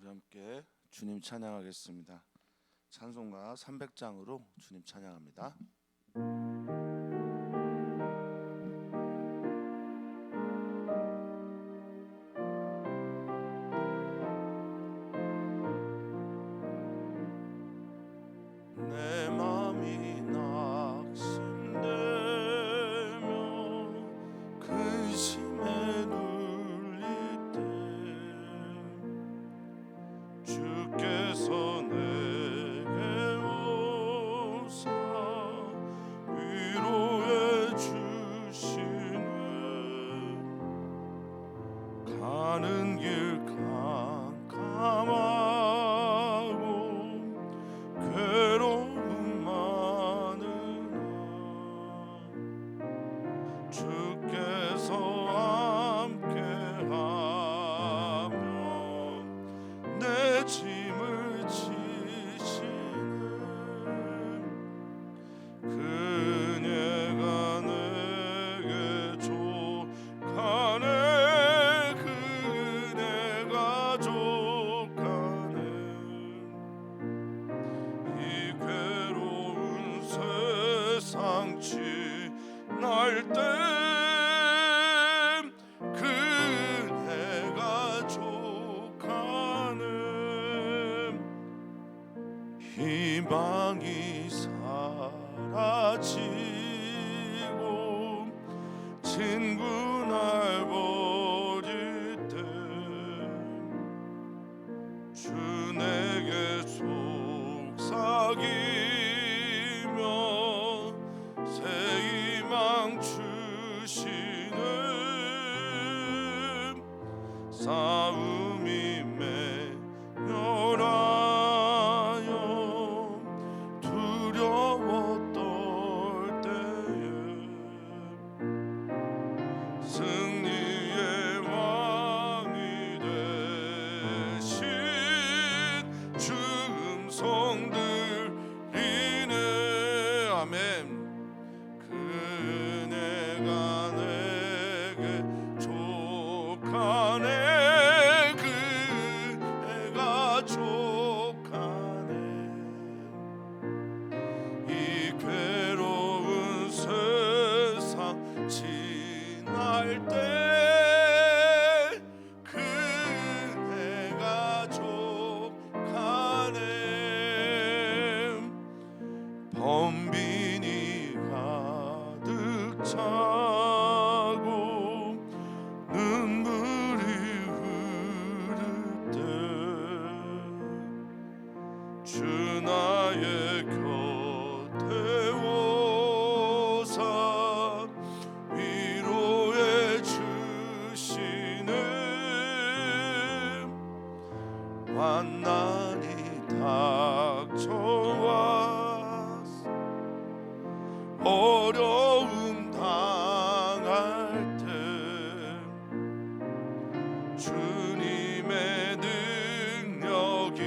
함께 주님 찬양하겠습니다. 찬송가 300장으로 주님 찬양합니다. 내 맘이 낙심되며 근심에 눌릴 때 주께서 내게 오사 위로해 주시네. 가는 길 캄캄하고 괴로움 많으나 주께서 함께하며 내 짐을 지시는 그녀가 내게 족하네. 그녀가 족하네. 이 괴로운 세상 지날 때 그네가 족하네. 희망이 사라지고 친구 날 버릴 때 주 내게 속삭이며 새 희망 주시네. 싸움이 맹렬하여 두려워 떨 때에 승리의 왕이 되신 주 음성 들리네. 아멘. 그네가 내게 족하네. 그네가 족하네. 이 괴로운 세상 지날 때 그네가 족하네. 번빈이 가득 차고 눈물이 흐를 때 주 나의 곁에 오사 위로해 주시네. 환난이 닥쳐왔어 어려움 당할 때 주님의 능력이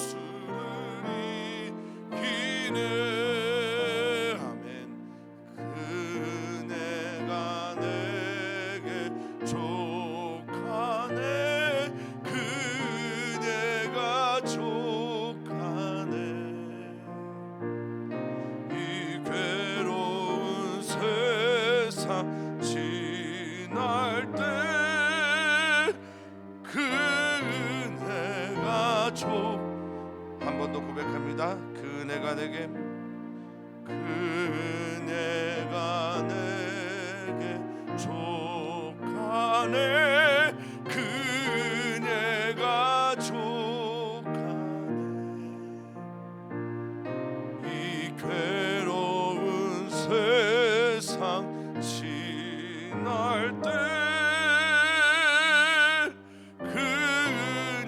원수를 이기네. 아멘. 그네가 내게 족하네. 그네가 족하네. 이 괴로운 세상 지날 때 그네가 한 번 더 고백합니다. 그네가 내게 그네가 내게 족하네. 그네가 족하네. 이 괴로운 세상 지날 때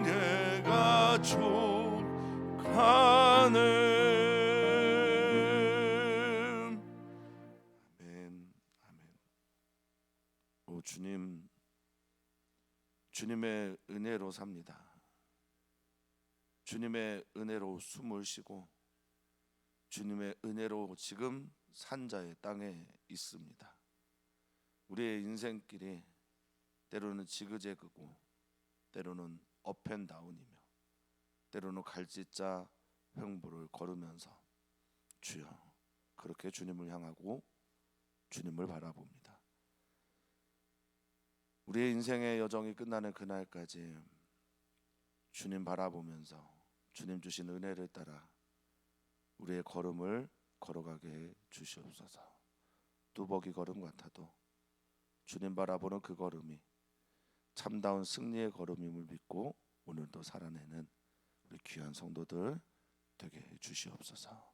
그네가 족하네. 아멘. 아멘. 오 주님, 주님의 은혜로 삽니다. 주님의 은혜로 숨을 쉬고 주님의 은혜로 지금 산자의 땅에 있습니다. 우리의 인생길이 때로는 지그재그고 때로는 업앤다운이며 때로는 갈짓자 횡보를 걸으면서 주여 그렇게 주님을 향하고 주님을 바라봅니다. 우리의 인생의 여정이 끝나는 그날까지 주님 바라보면서 주님 주신 은혜를 따라 우리의 걸음을 걸어가게 해 주시옵소서. 뚜벅이 걸음 같아도 주님 바라보는 그 걸음이 참다운 승리의 걸음임을 믿고 오늘도 살아내는 우리 귀한 성도들 되게 해 주시옵소서.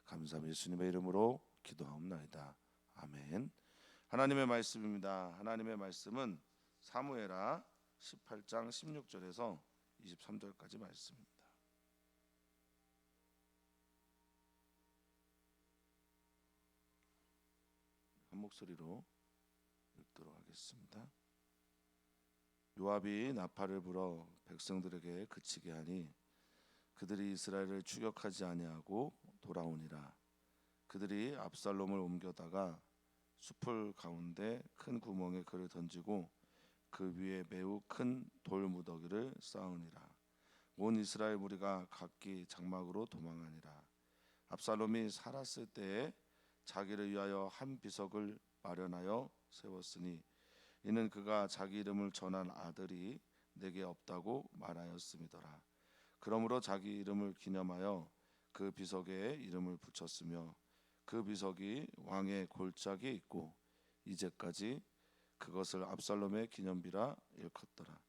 감사합니다. 예수님의 이름으로 기도하옵나이다. 아멘. 하나님의 말씀입니다. 하나님의 말씀은 사무엘하 18장 16절에서 23절까지 말씀입니다. 한 목소리로 읽도록 하겠습니다. 요압이 나팔을 불어 백성들에게 그치게 하니 그들이 이스라엘을 추격하지 아니하고 돌아오니라. 그들이 압살롬을 옮겨다가 숲을 가운데 큰 구멍에 그를 던지고 그 위에 매우 큰 돌무더기를 쌓으니라. 온 이스라엘 무리가 각기 장막으로 도망하니라. 압살롬이 살았을 때에 자기를 위하여 한 비석을 마련하여 세웠으니 이는 그가 자기 이름을 전한 아들이 내게 없다고 말하였음이더라. 그러므로 자기 이름을 기념하여 그 비석에 이름을 붙였으며 그 비석이 왕의 골짜기에 있고 이제까지 그것을 압살롬의 기념비라 일컫더라.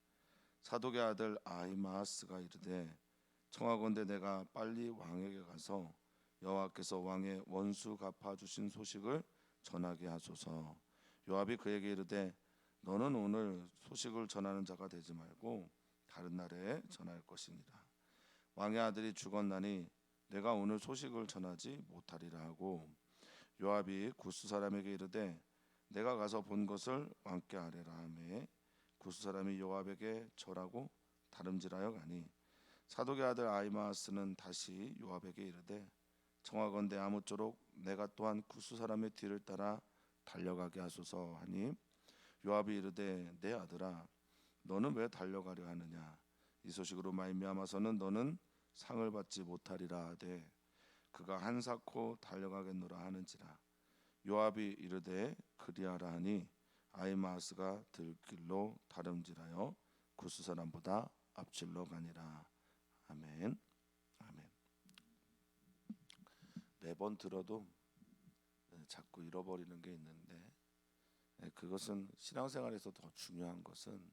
사독의 아들 아히마아스가 이르되 청하건대 내가 빨리 왕에게 가서 여호와께서 왕의 원수 갚아 주신 소식을 전하게 하소서. 요압이 그에게 이르되 너는 오늘 소식을 전하는 자가 되지 말고 다른 날에 전할 것이니라. 왕의 아들이 죽었나니 내가 오늘 소식을 전하지 못하리라 하고 요압이 구스 사람에게 이르되 내가 가서 본 것을 왕께 아뢰라 하매 구스 사람이 요압에게 절하고 다름질하여 가니 사독의 아들 아히마아스는 다시 요압에게 이르되 청하건대 아무쪼록 내가 또한 구스 사람의 뒤를 따라 달려가게 하소서 하니 요압이 이르되 내 아들아 너는 왜 달려가려 하느냐 이 소식으로 말미암아서는 너는 상을 받지 못하리라 하되 그가 한사코 달려가겠노라 하는지라. 요압이 이르되 그리하라 하니 아히마아스가 들길로 다름질하여 구스 사람보다 앞질러 가니라. 아멘. 아멘. 매번 들어도 자꾸 잃어버리는 게 있는데 그것은 신앙생활에서 더 중요한 것은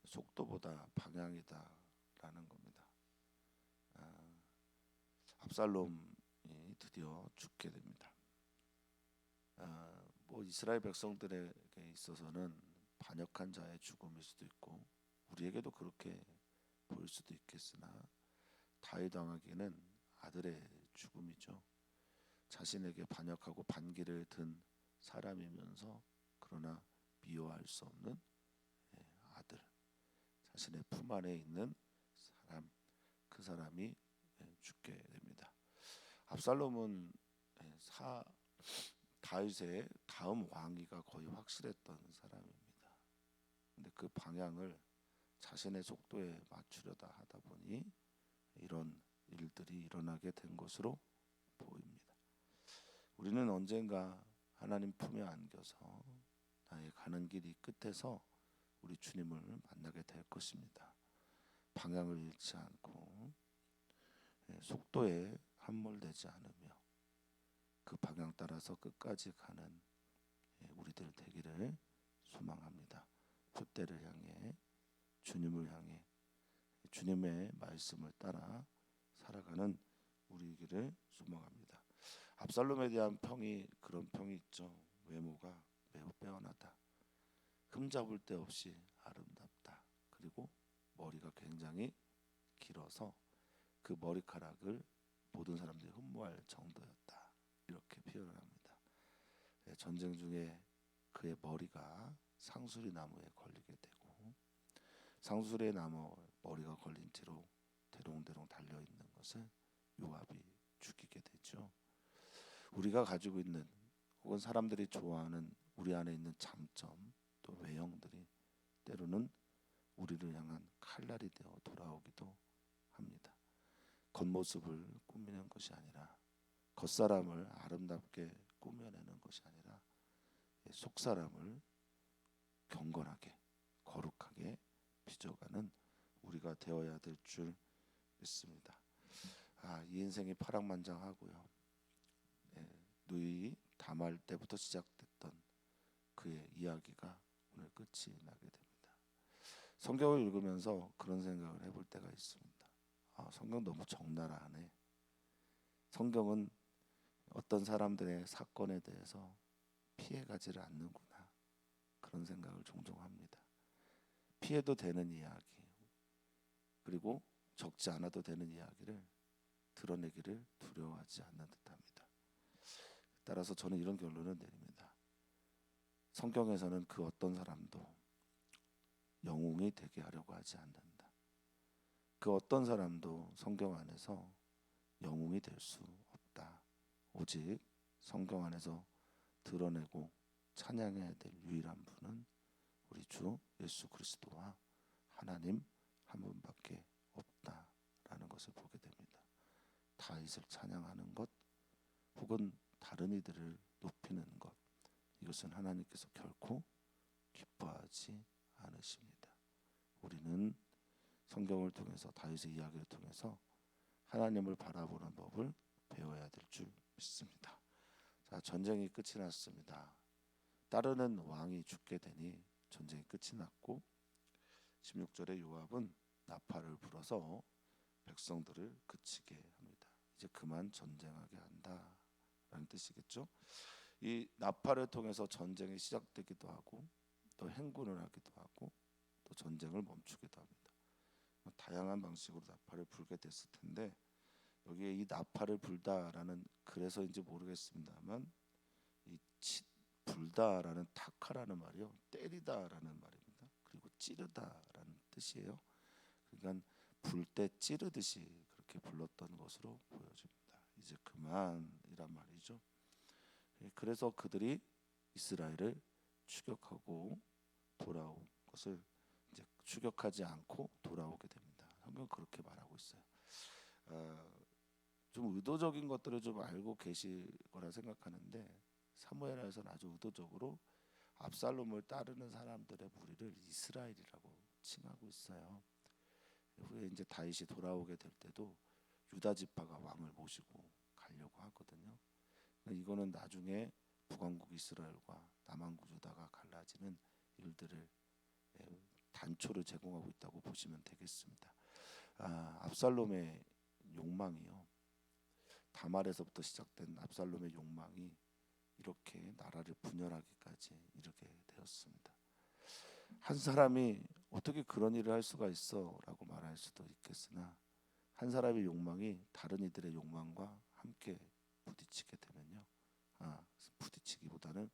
속도보다 방향이다라는 겁니다. 압살롬이 드디어 죽게 됩니다. 뭐 이스라엘 백성들에게 있어서는 반역한 자의 죽음일 수도 있고 우리에게도 그렇게 보일 수도 있겠으나 다윗 왕에게는 아들의 죽음이죠. 자신에게 반역하고 반기를 든 사람이면서 그러나 미워할 수 없는 아들, 자신의 품 안에 있는 사람, 그 사람이 죽게 됩니다. 압살롬은 다윗의 다음 왕위가 거의 확실했던 사람입니다. 근데 그 방향을 자신의 속도에 맞추려다 하다 보니 이런 일들이 일어나게 된 것으로 보입니다. 우리는 언젠가 하나님 품에 안겨서 나의 가는 길이 끝에서 우리 주님을 만나게 될 것입니다. 방향을 잃지 않고 속도에 함몰되지 않으며 그 방향 따라서 끝까지 가는 우리들 되기를 소망합니다. 풋대를 향해 주님을 향해 주님의 말씀을 따라 살아가는 우리이기를 소망합니다. 압살롬에 대한 평이 그런 평이 있죠. 외모가 매우 빼어나다. 흠잡을 데 없이 아름답다. 그리고 머리가 굉장히 길어서 그 머리카락을 모든 사람들이 흠모할 정도였다. 이렇게 표현을 합니다. 전쟁 중에 그의 머리가 상수리 나무에 걸리게 되고 상수리 나무 머리가 걸린 채로 대롱대롱 달려 있는 것을 요압이 죽이게 되죠. 우리가 가지고 있는 혹은 사람들이 좋아하는 우리 안에 있는 장점 또 외형들이 때로는 우리를 향한 칼날이 되어 돌아오기도 합니다. 겉모습을 꾸미는 것이 아니라, 겉사람을 아름답게 꾸며내는 것이 아니라 속사람을 경건하게 거룩하게 빚어가는 우리가 되어야 될 줄 믿습니다. 이 인생이 파랑만장하고요. 누이 다말 때부터 시작됐던 그의 이야기가 오늘 끝이 나게 됩니다. 성경을 읽으면서 그런 생각을 해볼 때가 있습니다. 성경 너무 적나라하네. 성경은 어떤 사람들의 사건에 대해서 피해가지를 않는구나, 그런 생각을 종종 합니다. 피해도 되는 이야기, 그리고 적지 않아도 되는 이야기를 드러내기를 두려워하지 않는 듯합니다. 따라서 저는 이런 결론을 내립니다. 성경에서는 그 어떤 사람도 영웅이 되게 하려고 하지 않는다. 그 어떤 사람도 성경 안에서 영웅이 될 수 없다. 오직 성경 안에서 드러내고 찬양해야 될 유일한 분은 우리 주 예수 그리스도와 하나님 한 분밖에 없다라는 것을 보게 됩니다. 다윗을 찬양하는 것, 혹은 다른 이들을 높이는 것, 이것은 하나님께서 결코 기뻐하지 않으십니다. 우리는 성경을 통해서, 다윗의 이야기를 통해서 하나님을 바라보는 법을 배워야 될 줄 믿습니다. 자, 전쟁이 끝이 났습니다. 따르는 왕이 죽게 되니 전쟁이 끝이 났고, 16절에 요압은 나팔을 불어서 백성들을 그치게 합니다. 이제 그만 전쟁하게 한다라는 뜻이겠죠. 이 나팔을 통해서 전쟁이 시작되기도 하고, 또 행군을 하기도 하고, 또 전쟁을 멈추기도 합니다. 다양한 방식으로 나팔을 불게 됐을 텐데, 여기에 이 나팔을 불다라는, 그래서인지 모르겠습니다만, 이 불다라는 타카라는 말이요, 때리다라는 말입니다. 그리고 찌르다라는 뜻이에요. 그러니까 불 때 찌르듯이 그렇게 불렀던 것으로 보여집니다. 이제 그만이란 말이죠. 그래서 그들이 이스라엘을 추격하고 돌아온 것을 이제 추격하지 않고 돌아오게 됩니다. 성경 그렇게 말하고 있어요. 좀 의도적인 것들을 좀 알고 계실 거라 생각하는데, 사무엘하에서는 아주 의도적으로 압살롬을 따르는 사람들의 무리를 이스라엘이라고 칭하고 있어요. 후에 이제 다윗이 돌아오게 될 때도 유다 지파가 왕을 모시고 가려고 하거든요. 이거는 나중에 북왕국 이스라엘과 남왕국 유다가 갈라지는 일들을, 단초를 제공하고 있다고 보시면 되겠습니다. 압살롬의 욕망이요, 다말에서부터 시작된 압살롬의 욕망이 이렇게 나라를 분열하기까지 이르게 되었습니다. 한 사람이 어떻게 그런 일을 할 수가 있어라고 말할 수도 있겠으나, 한 사람의 욕망이 다른 이들의 욕망과 함께 부딪히게 되면요, 부딪히기보다는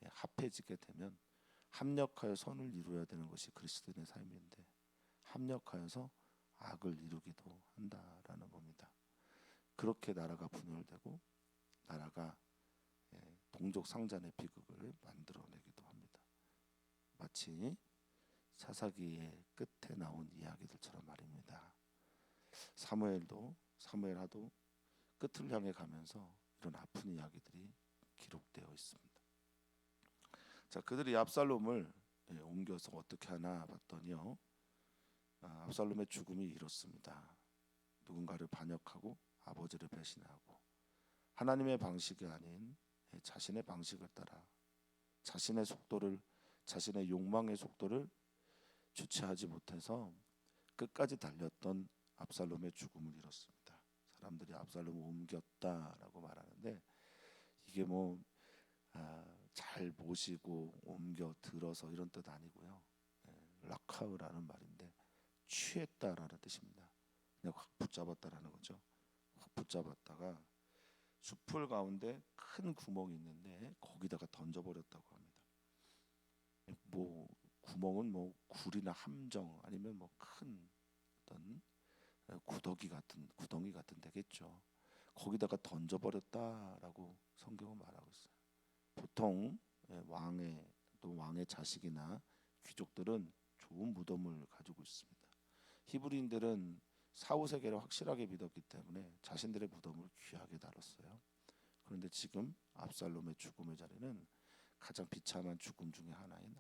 합해지게 되면, 합력하여 선을 이루어야 되는 것이 그리스도인의 삶인데 합력하여서 악을 이루기도 한다라는 겁니다. 그렇게 나라가 분열되고 나라가 동족 상잔의 비극을 만들어내기도 합니다. 마치 사사기의 끝에 나온 이야기들처럼 말입니다. 사무엘하도 끝을 향해 가면서 이런 아픈 이야기들이 기록되어 있습니다. 자, 그들이 압살롬을 옮겨서 어떻게 하나 봤더니요, 압살롬의 죽음이 이렇습니다. 누군가를 반역하고 아버지를 배신하고 하나님의 방식이 아닌 자신의 방식을 따라 자신의 속도를, 자신의 욕망의 속도를 주체하지 못해서 끝까지 달렸던 압살롬의 죽음을 이뤘습니다. 사람들이 압살롬을 옮겼다라고 말하는데, 이게 잘 모시고 옮겨 들어서 이런 뜻 아니고요. 락하우라는 말인데 취했다라는 뜻입니다. 그냥 확 붙잡았다라는 거죠. 확 붙잡았다가 숲을 가운데 큰 구멍이 있는데 거기다가 던져버렸다고 합니다. 구멍은 굴이나 함정, 아니면 큰 어떤 구덩이 같은 데겠죠. 거기다가 던져버렸다라고 성경은 말하고 있어요. 보통 왕의 자식이나 귀족들은 좋은 무덤을 가지고 있습니다. 히브리인들은 사후세계를 확실하게 믿었기 때문에 자신들의 무덤을 귀하게 다뤘어요. 그런데 지금 압살롬의 죽음의 자리는 가장 비참한 죽음 중에 하나인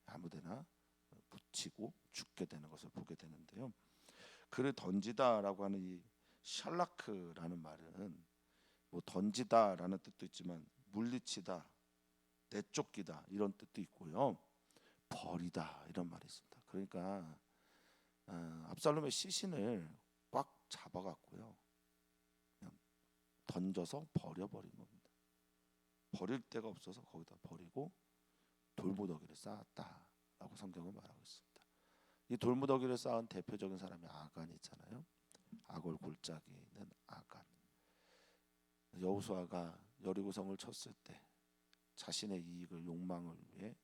아무데나 묻히고 죽게 되는 것을 보게 되는데요. 그를 던지다라고 하는 이 샬라크라는 말은 뭐 던지다라는 뜻도 있지만 물리치다, 내쫓기다 이런 뜻도 있고요. 버리다 이런 말이 있습니다. 그러니까 압살롬의 시신을 꽉 잡아갖고요, 그냥 던져서 버려버린 겁니다. 버릴 데가 없어서 거기다 버리고 돌무더기를 쌓았다라고 성경은 말하고 있습니다. 이 돌무더기를 쌓은 대표적인 사람이 아간 있잖아요. 아골 골짜기 있는 아간. 여호수아가 여리고성을 쳤을 때 자신의 이익을 욕망을 위해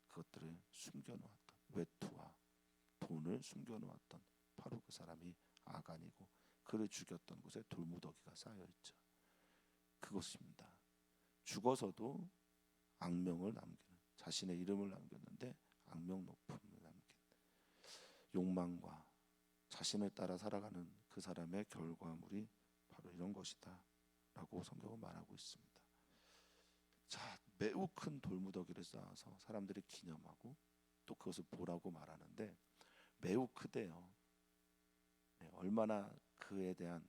그것들을 숨겨놓았던, 외투와 돈을 숨겨놓았던 바로 그 사람이 아간이고, 그를 죽였던 곳에 돌무더기가 쌓여있죠. 그것입니다. 죽어서도 악명을 남기는, 자신의 이름을 남겼는데 악명 높음을 남긴, 욕망과 자신을 따라 살아가는 그 사람의 결과물이 바로 이런 것이다 라고 성경은 말하고 있습니다. 자, 매우 큰 돌무더기를 쌓아서 사람들이 기념하고 또 그것을 보라고 말하는데 매우 크대요. 얼마나 그에 대한,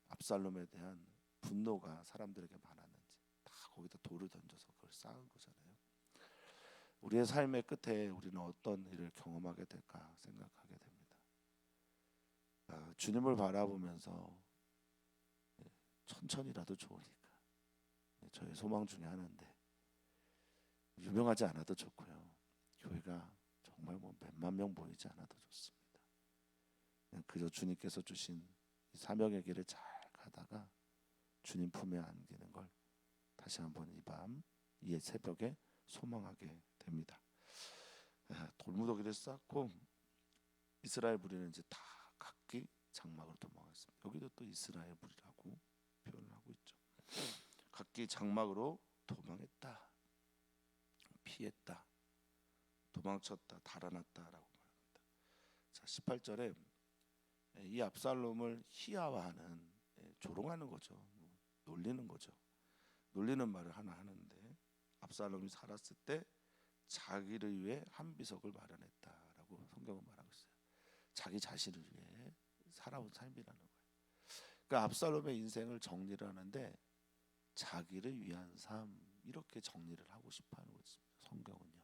압살롬에 대한 분노가 사람들에게 많았는지. 다 거기다 돌을 던져서 그걸 쌓은 거잖아요. 우리의 삶의 끝에 우리는 어떤 일을 경험하게 될까 생각하게 됩니다. 주님을 바라보면서 천천히라도 좋으니까 저의 소망 중에 하나인데, 유명하지 않아도 좋고요, 교회가 정말 뭐 몇만 명 모이지 않아도 좋습니다. 그냥 그저 주님께서 주신 이 사명의 길을 잘 가다가 주님 품에 안기는 걸 다시 한번 이 밤, 이 새벽에 소망하게 됩니다. 돌무더기를 쌓고 이스라엘 무리는 이제 다 각기 장막으로 도망했습니다. 여기도 또 이스라엘 무리라고 표현을 하고 있죠. 각기 장막으로 도망했다, 피했다, 도망쳤다, 달아났다라고 말합니다. 자, 18절에 이 압살롬을 희화화하는, 조롱하는 거죠. 놀리는 거죠. 놀리는 말을 하나 하는데, 압살롬이 살았을 때 자기를 위해 한 비석을 마련했다라고 성경은 말하고 있어요. 자기 자신을 위해 살아온 삶이라는 거예요. 그러니까 압살롬의 인생을 정리를 하는데 자기를 위한 삶, 이렇게 정리를 하고 싶어하는 거죠. 성경은요.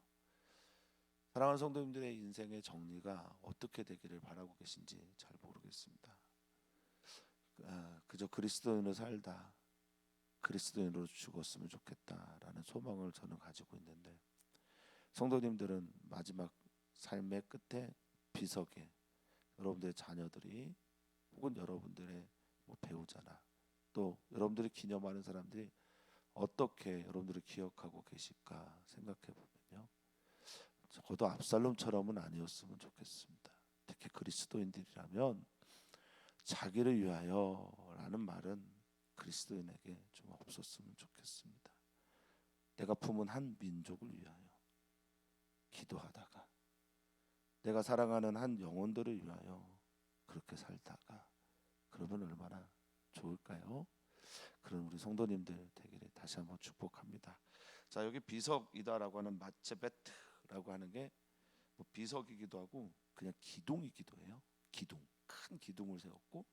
사랑하는 성도님들의 인생의 정리가 어떻게 되기를 바라고 계신지 잘 모르겠습니다. 그저 그리스도인으로 살다 그리스도인으로 죽었으면 좋겠다라는 소망을 저는 가지고 있는데, 성도님들은 마지막 삶의 끝에 비석에 여러분들의 자녀들이, 혹은 여러분들의 뭐 배우자나 또 여러분들이 기념하는 사람들이 어떻게 여러분들을 기억하고 계실까 생각해 보면요, 저도 압살롬처럼은 아니었으면 좋겠습니다. 특히 그리스도인들이라면 자기를 위하여라는 말은 그리스도인에게 좀 없었으면 좋겠습니다. 내가 품은 한 민족을 위하여 기도하다가, 내가 사랑하는 한 영혼들을 위하여 그렇게 살다가, 그러면 얼마나 좋을까요? 그런 우리 성도님들 되기를 다시 한번 축복합니다. 자, 여기 비석이다라고 하는 마체베트라고 하는 게 뭐 비석이기도 하고 그냥 기둥이기도 해요. 기둥, 큰 기둥을 세웠고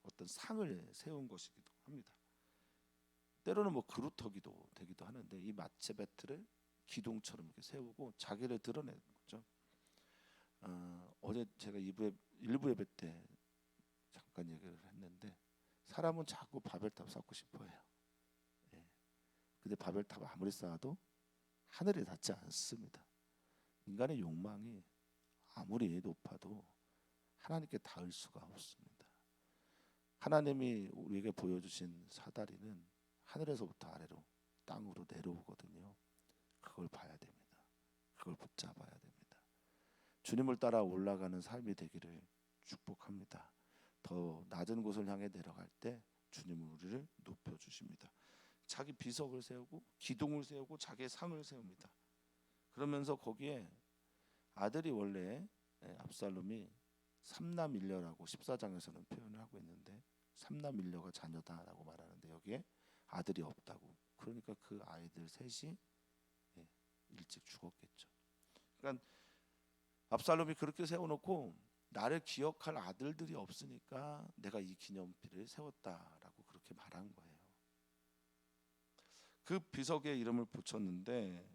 어떤 상을 세운 것이기도 합니다. 때로는 뭐 그루터기도 되기도 하는데, 이 마체베트를 기둥처럼 이렇게 세우고 자기를 드러내는 거죠. 어제 제가 일부 예배 때 잠깐 얘기를 했는데, 사람은 자꾸 바벨탑 쌓고 싶어해요. 근데 바벨탑 아무리 쌓아도 하늘에 닿지 않습니다. 인간의 욕망이 아무리 높아도 하나님께 닿을 수가 없습니다. 하나님이 우리에게 보여주신 사다리는 하늘에서부터 아래로, 땅으로 내려오거든요. 그걸 봐야 됩니다. 그걸 붙잡아야 됩니다. 주님을 따라 올라가는 삶이 되기를 축복합니다. 더 낮은 곳을 향해 내려갈 때 주님은 우리를 높여주십니다. 자기 비석을 세우고 기둥을 세우고 자기의 상을 세웁니다. 그러면서 거기에 아들이 원래 압살롬이 삼남일녀라고 14장에서는 표현을 하고 있는데 삼남일녀가 자녀다라고 말하는데 여기에 아들이 없다고. 그러니까 그 아이들 셋이 일찍 죽었겠죠. 그러니까 압살롬이 그렇게 세워놓고 나를 기억할 아들들이 없으니까 내가 이 기념비를 세웠다라고 그렇게 말한 거예요. 그 비석에 이름을 붙였는데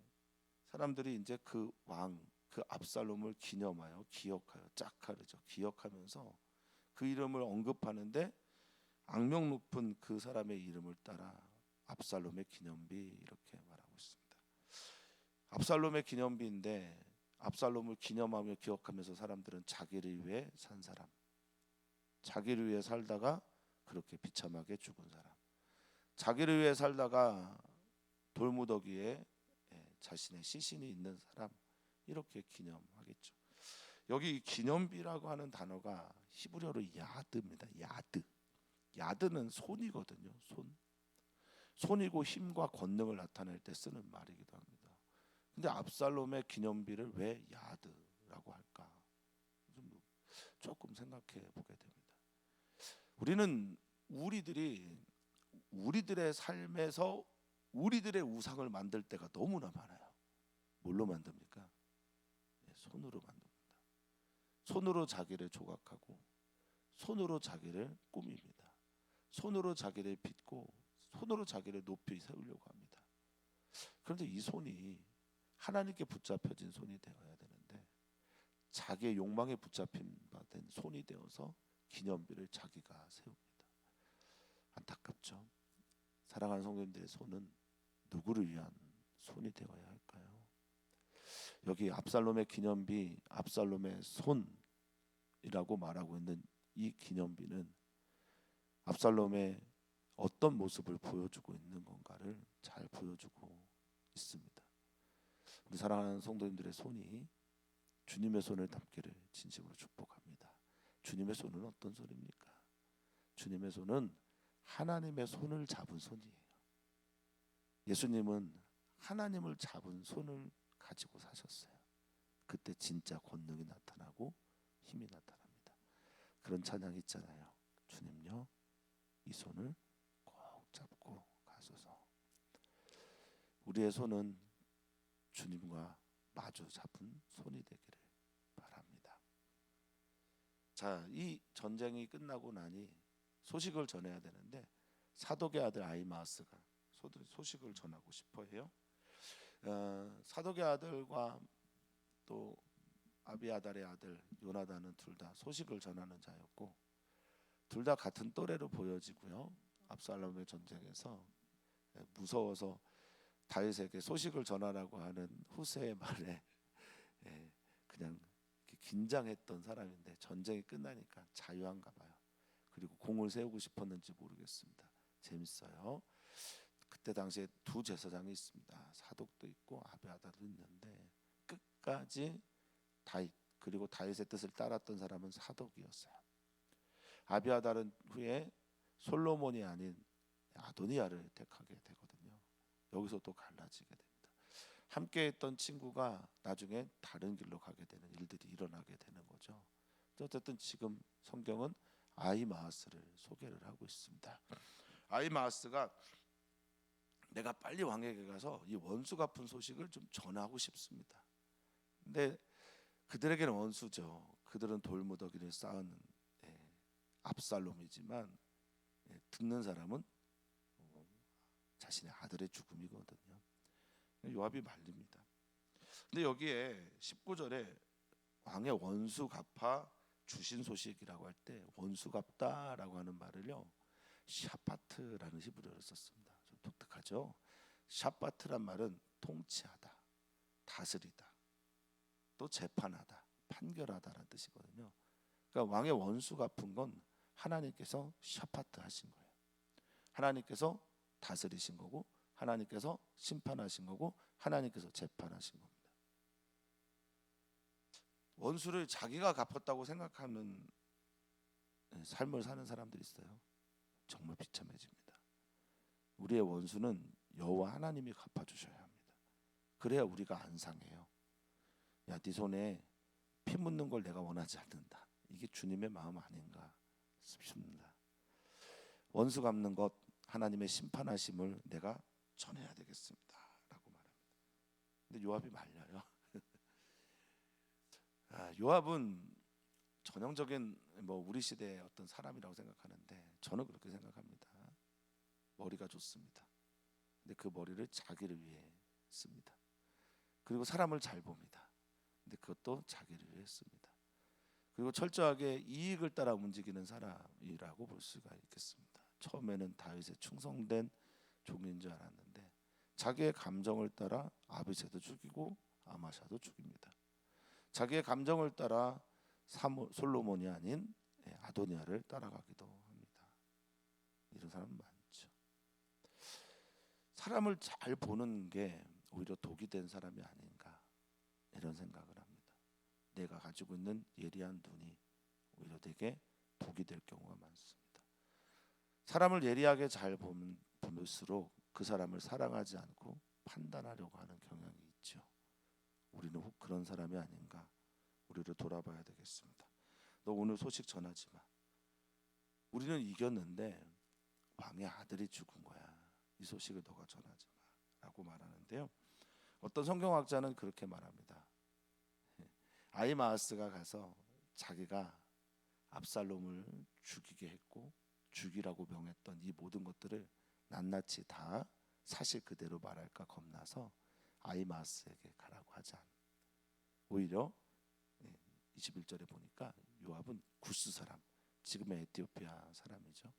사람들이 이제 그 왕, 그 압살롬을 기념하여 기억하여 짝하르죠. 기억하면서 그 이름을 언급하는데 악명 높은 그 사람의 이름을 따라 압살롬의 기념비 이렇게 말하고 있습니다. 압살롬의 기념비인데 압살롬을 기념하며 기억하면서 사람들은 자기를 위해 산 사람, 자기를 위해 살다가 그렇게 비참하게 죽은 사람, 자기를 위해 살다가 돌무더기에 자신의 시신이 있는 사람, 이렇게 기념하겠죠. 여기 기념비라고 하는 단어가 히브리어로 야드입니다. 야드. 야드는 손이거든요. 손이고 힘과 권능을 나타낼 때 쓰는 말이기도 합니다. 근데 압살롬의 기념비를 왜 야드라고 할까? 조금 생각해 보게 됩니다. 우리는 우리들의 삶에서 우리들의 우상을 만들 때가 너무나 많아요. 뭘로 만듭니까? 손으로 만듭니다. 손으로 자기를 조각하고 손으로 자기를 꾸밉니다. 손으로 자기를 빚고 손으로 자기를 높이 세우려고 합니다. 그런데 이 손이 하나님께 붙잡혀진 손이 되어야 되는데 자기의 욕망에 붙잡힌 바 된 손이 되어서 기념비를 자기가 세웁니다. 안타깝죠. 사랑하는 성도님들의 손은 누구를 위한 손이 되어야 할까요? 여기 압살롬의 기념비, 압살롬의 손이라고 말하고 있는 이 기념비는 압살롬의 어떤 모습을 보여주고 있는 건가를 잘 보여주고 있습니다. 우리 사랑하는 성도님들의 손이 주님의 손을 담기를 진심으로 축복합니다. 주님의 손은 어떤 손입니까? 주님의 손은 하나님의 손을 잡은 손이에요. 예수님은 하나님을 잡은 손을 가지고 사셨어요. 그때 진짜 권능이 나타나고 힘이 나타납니다. 그런 찬양이 있잖아요. 주님요, 이 손을 꼭 잡고 가소서. 우리의 손은 주님과 마주 잡은 손이 되기를 바랍니다. 자, 이 전쟁이 끝나고 나니 소식을 전해야 되는데 사독의 아들 아히마아스가 소식을 전하고 싶어해요. 사독의 아들과 또 아비아달의 아들 요나단은 둘 다 소식을 전하는 자였고 둘 다 같은 또래로 보여지고요. 압살롬의 전쟁에서 무서워서 다윗에게 소식을 전하라고 하는 후세의 말에 그냥 긴장했던 사람인데 전쟁이 끝나니까 자유한가 봐요. 그리고 공을 세우고 싶었는지 모르겠습니다. 재밌어요. 그때 당시에 두 제사장이 있습니다. 사독도 있고 아비아달도 있는데 끝까지 다윗 그리고 다윗의 뜻을 따랐던 사람은 사독이었어요. 아비아달은 후에 솔로몬이 아닌 아도니아를 택하게 되거든요. 여기서 또 갈라지게 됩니다. 함께했던 친구가 나중에 다른 길로 가게 되는 일들이 일어나게 되는 거죠. 어쨌든 지금 성경은 아히마아스를 소개를 하고 있습니다. 아히마아스가 내가 빨리 왕에게 가서 이 원수 갚은 소식을 좀 전하고 싶습니다. 근데 그들에게는 원수죠. 그들은 돌무더기를 쌓은 압살롬이지만 듣는 사람은 자신의 아들의 죽음이거든요. 요압이 말립니다. 근데 여기에 19절에 왕의 원수 갚아 주신 소식이라고 할 때 원수 갚다라고 하는 말을요 샤파트라는 히브리어를 썼습니다. 좀 독특하죠. 샤파트란 말은 통치하다, 다스리다, 또 재판하다, 판결하다라는 뜻이거든요. 그러니까 왕의 원수 갚은 건 하나님께서 샤파트 하신 거예요. 하나님께서 다스리신 거고 하나님께서 심판하신 거고 하나님께서 재판하신 겁니다. 원수를 자기가 갚았다고 생각하는 삶을 사는 사람들이 있어요. 정말 비참해집니다. 우리의 원수는 여호와 하나님이 갚아주셔야 합니다. 그래야 우리가 안 상해요. 야, 네 손에 피 묻는 걸 내가 원하지 않는다. 이게 주님의 마음 아닌가 싶습니다. 원수 갚는 것, 하나님의 심판하심을 내가 전해야 되겠습니다 라고 말합니다. 근데 요압이 말려요. 요압은 전형적인 우리 시대의 어떤 사람이라고 생각하는데 저는 그렇게 생각합니다. 머리가 좋습니다. 근데 그 머리를 자기를 위해 씁니다. 그리고 사람을 잘 봅니다. 근데 그것도 자기를 위해 씁니다. 그리고 철저하게 이익을 따라 움직이는 사람이라고 볼 수가 있겠습니다. 처음에는 다윗에 충성된 종인 줄 알았는데 자기의 감정을 따라 아비새도 죽이고 아마샤도 죽입니다. 자기의 감정을 따라 솔로몬이 아닌 아도니아를 따라가기도 합니다. 이런 사람 많죠. 사람을 잘 보는 게 오히려 독이 된 사람이 아닌가 이런 생각을 합니다. 내가 가지고 있는 예리한 눈이 오히려 되게 독이 될 경우가 많습니다. 사람을 예리하게 잘 볼수록 그 사람을 사랑하지 않고 판단하려고 하는 경향이 있죠. 우리는 혹 그런 사람이 아닌가 우리를 돌아봐야 되겠습니다. 너 오늘 소식 전하지 마. 우리는 이겼는데 왕의 아들이 죽은 거야. 이 소식을 너가 전하지 마라고 말하는데요. 어떤 성경학자는 그렇게 말합니다. 아히마아스가 가서 자기가 압살롬을 죽이게 했고 죽이라고 명했던 이 모든 것들을 낱낱이 다 사실 그대로 말할까 겁나서 아히마아스에게 가라고 하지 않아. 오히려 21절에 보니까 요압은 구스 사람, 지금의 에티오피아 사람이죠.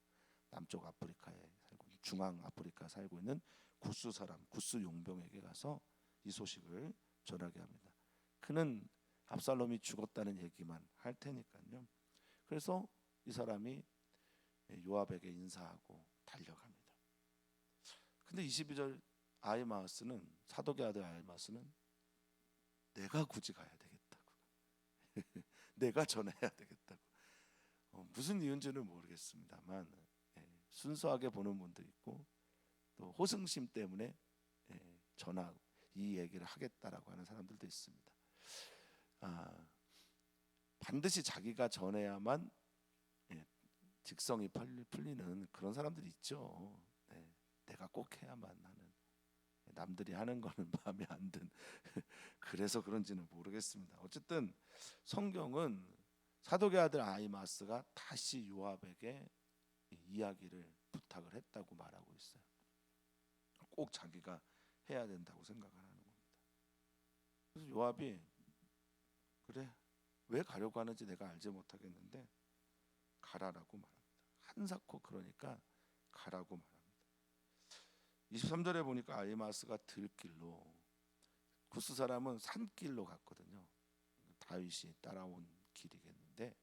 남쪽 아프리카에 살고 중앙 아프리카 살고 있는 구스 사람, 구스 용병에게 가서 이 소식을 전하게 합니다. 그는 압살롬이 죽었다는 얘기만 할 테니까요. 그래서 이 사람이 요압에게 인사하고 달려갑니다. 근데 22절 아히마아스는 사독의 아들 아히마아스는 내가 굳이 가야 되겠다고 내가 전해야 되겠다고 무슨 이유인지는 모르겠습니다만 순수하게 보는 분도 있고 또 호승심 때문에 전하 이 얘기를 하겠다라고 하는 사람들도 있습니다. 반드시 자기가 전해야만 직성이 풀리는 그런 사람들이 있죠. 내가 꼭 해야만 하는 남들이 하는 거는 마음에 안 든 그래서 그런지는 모르겠습니다. 어쨌든 성경은 사독의 아들 아히마아스가 다시 요압에게 이야기를 부탁을 했다고 말하고 있어요. 꼭 자기가 해야 된다고 생각을 하는 겁니다. 그래서 요압이 그래 왜 가려고 하는지 내가 알지 못하겠는데 가라라고 말합니다. 한사코 그러니까 가라고 말합니다. 23절에 보니까 아히마아스가 들길로 구스 사람은 산길로 갔거든요. 다윗이 따라온 길이겠는데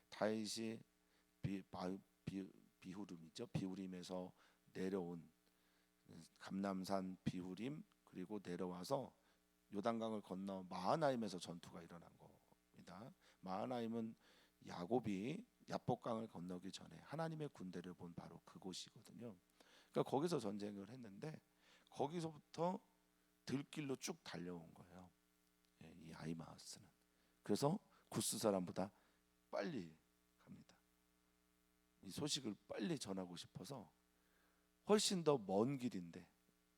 다윗이 비후림이죠. 비후림에서 내려온 감람산 비후림 그리고 내려와서 요단강을 건너 마하나임에서 전투가 일어난 겁니다. 마하나임은 야곱이 야복강을 건너기 전에 하나님의 군대를 본 바로 그곳이거든요. 그러니까 거기서 전쟁을 했는데 거기서부터 들길로 쭉 달려온 거예요. 이 아히마아스는. 그래서 구스 사람보다 빨리 갑니다. 이 소식을 빨리 전하고 싶어서 훨씬 더 먼 길인데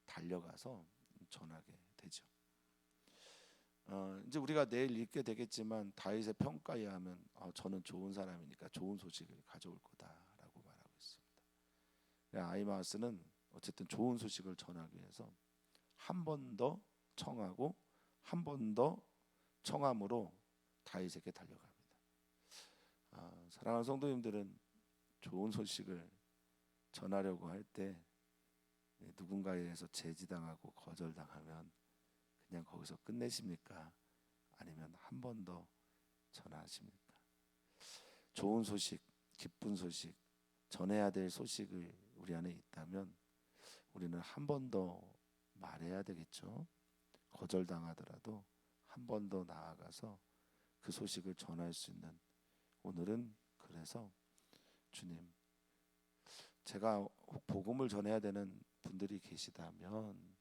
달려가서 전하게 되죠. 이제 우리가 내일 읽게 되겠지만 다윗의 평가에 의하면 저는 좋은 사람이니까 좋은 소식을 가져올 거다라고 말하고 있습니다. 아히마아스는 어쨌든 좋은 소식을 전하기 위해서 한 번 더 청하고 한 번 더 청함으로 다윗에게 달려갑니다. 사랑하는 성도님들은 좋은 소식을 전하려고 할 때 누군가에 의해서 제지당하고 거절당하면 그냥 거기서 끝내십니까? 아니면 한 번 더 전하십니까? 좋은 소식, 기쁜 소식, 전해야 될 소식을 우리 안에 있다면 우리는 한 번 더 말해야 되겠죠. 거절당하더라도 한 번 더 나아가서 그 소식을 전할 수 있는 오늘은 그래서 주님 제가 혹 복음을 전해야 되는 분들이 계시다면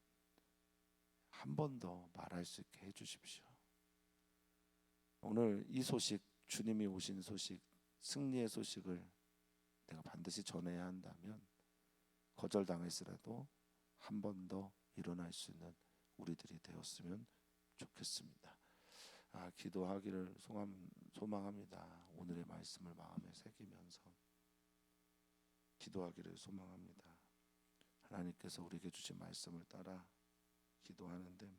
한 번 더 말할 수 있게 해주십시오. 오늘 이 소식, 주님이 오신 소식, 승리의 소식을 내가 반드시 전해야 한다면 거절당했으라도 한 번 더 일어날 수 있는 우리들이 되었으면 좋겠습니다. 기도하기를 소망합니다. 오늘의 말씀을 마음에 새기면서 기도하기를 소망합니다. 하나님께서 우리에게 주신 말씀을 따라 기도하는데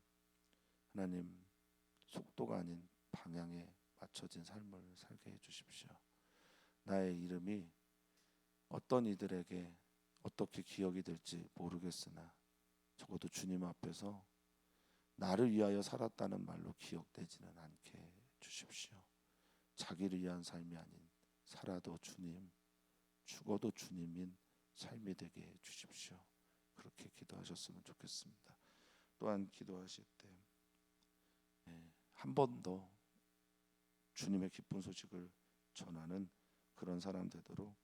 하나님, 속도가 아닌 방향에 맞춰진 삶을 살게 해주십시오. 나의 이름이 어떤 이들에게 어떻게 기억이 될지 모르겠으나 적어도 주님 앞에서 나를 위하여 살았다는 말로 기억되지는 않게 주십시오. 자기를 위한 삶이 아닌 살아도 주님, 죽어도 주님인 삶이 되게 해 주십시오. 그렇게 기도하셨으면 좋겠습니다. 또한 기도하실 때 한 번 더 주님의 기쁜 소식을 전하는 그런 사람 되도록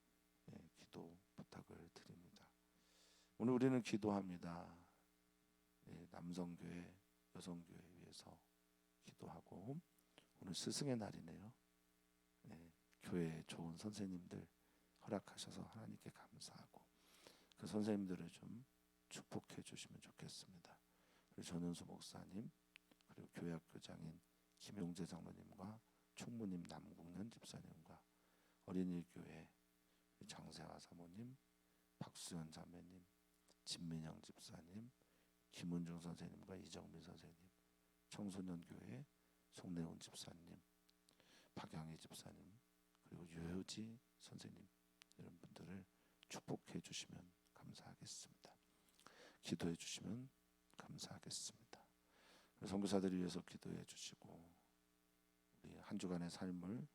기도 부탁을 드립니다. 오늘 우리는 기도합니다. 남성교회, 여성교회 위해서 기도하고 오늘 스승의 날이네요. 교회에 좋은 선생님들 허락하셔서 하나님께 감사하고 그 선생님들을 좀 축복해 주시면 좋겠습니다. 그리고 전은수 목사님, 그리고 교회학교장인 김용재 장로님과 총무님 남국년 집사님과 어린이교회 장세화 사모님, 박수현 자매님, 진민영 집사님, 김은중 선생님과 이정민 선생님, 청소년교회 송내훈 집사님, 박양희 집사님, 그리고 유효지 선생님, 이런 분들을 축복해 주시면 감사하겠습니다. 기도해 주시면 감사하겠습니다. 선교사들을 위해서 기도해 주시고 우리 한 주간의 삶을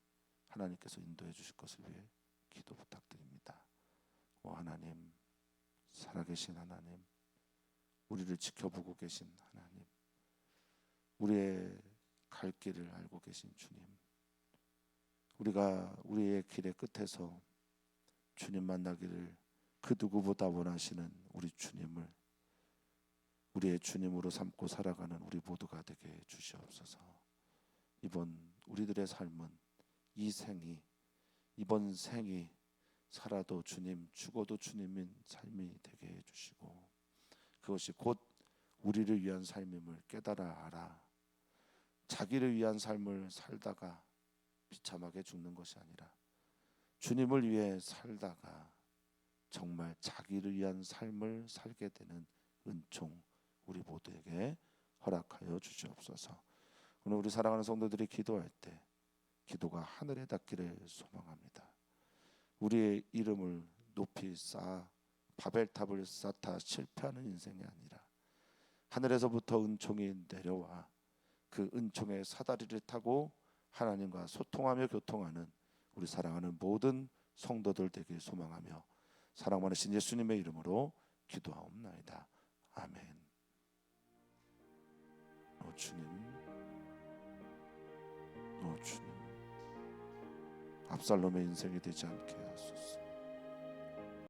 하나님께서 인도해 주실 것을 위해 기도 부탁드립니다. 하나님, 살아계신 하나님, 우리를 지켜보고 계신 하나님, 우리의 갈 길을 알고 계신 주님, 우리가 우리의 길의 끝에서 주님 만나기를 그 누구보다 원하시는 우리 주님을 우리의 주님으로 삼고 살아가는 우리 모두가 되게 주시옵소서. 이번 우리들의 삶은 이번 생이 살아도 주님, 죽어도 주님인 삶이 되게 해주시고 그것이 곧 우리를 위한 삶임을 깨달아 알아 자기를 위한 삶을 살다가 비참하게 죽는 것이 아니라 주님을 위해 살다가 정말 자기를 위한 삶을 살게 되는 은총 우리 모두에게 허락하여 주시옵소서. 오늘 우리 사랑하는 성도들이 기도할 때 기도가 하늘에 닿기를 소망합니다. 우리의 이름을 높이 쌓아 바벨탑을 쌓다 실패하는 인생이 아니라 하늘에서부터 은총이 내려와 그 은총의 사다리를 타고 하나님과 소통하며 교통하는 우리 사랑하는 모든 성도들 되길 소망하며 사랑 많으신 예수님의 이름으로 기도하옵나이다. 아멘. 주님, 주님, 압살롬의 인생이 되지 않게 하소서.